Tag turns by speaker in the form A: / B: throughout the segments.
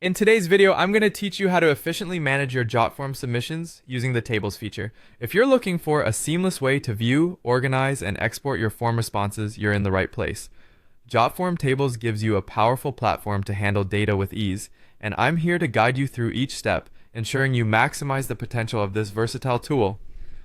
A: In today's video, I'm going to teach you how to efficiently manage your Jotform submissions using the Tables feature. If you're looking for a seamless way to view, organize, and export your form responses, you're in the right place. Jotform Tables gives you a powerful platform to handle data with ease, and I'm here to guide you through each step, ensuring you maximize the potential of this versatile tool.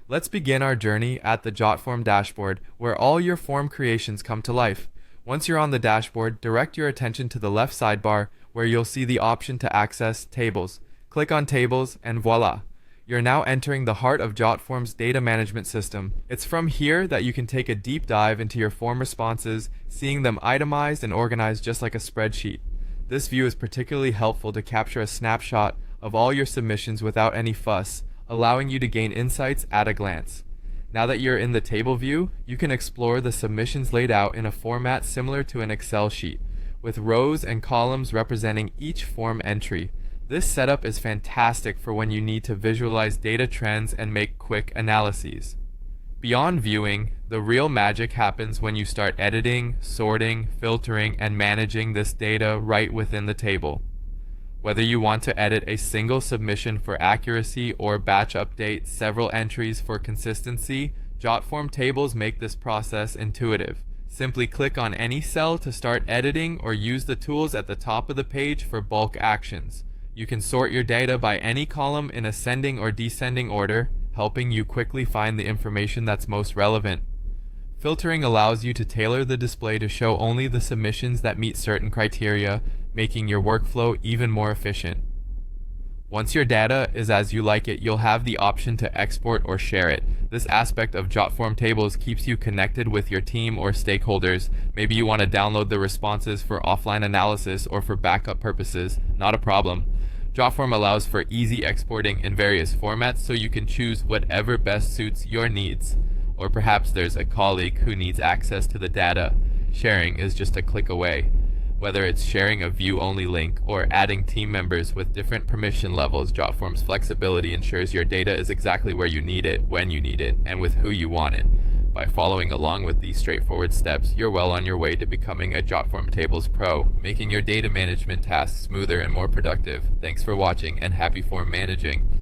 A: Let's begin our journey at the Jotform dashboard, where all your form creations come to life. Once you're on the dashboard, direct your attention to the left sidebar, where you'll see the option to access Tables. Click on Tables, and voila! You're now entering the heart of Jotform's data management system. It's from here that you can take a deep dive into your form responses, seeing them itemized and organized just like a spreadsheet. This view is particularly helpful to capture a snapshot of all your submissions without any fuss, allowing you to gain insights at a glance. Now that you're in the table view, you can explore the submissions laid out in a format similar to an Excel sheet, with rows and columns representing each form entry. This setup is fantastic for when you need to visualize data trends and make quick analyses. Beyond viewing, the real magic happens when you start editing, sorting, filtering, and managing this data right within the table. Whether you want to edit a single submission for accuracy or batch update several entries for consistency, Jotform tables make this process intuitive. Simply click on any cell to start editing or use the tools at the top of the page for bulk actions. You can sort your data by any column in ascending or descending order, helping you quickly find the information that's most relevant. Filtering allows you to tailor the display to show only the submissions that meet certain criteria, making your workflow even more efficient. Once your data is as you like it, you'll have the option to export or share it. This aspect of Jotform Tables keeps you connected with your team or stakeholders. Maybe you want to download the responses for offline analysis or for backup purposes. Not a problem. Jotform allows for easy exporting in various formats, so you can choose whatever best suits your needs. Or perhaps there's a colleague who needs access to the data. Sharing is just a click away. Whether it's sharing a view-only link or adding team members with different permission levels, Jotform's flexibility ensures your data is exactly where you need it, when you need it, and with who you want it. By following along with these straightforward steps, you're well on your way to becoming a Jotform Tables pro, making your data management tasks smoother and more productive. Thanks for watching, and happy form managing.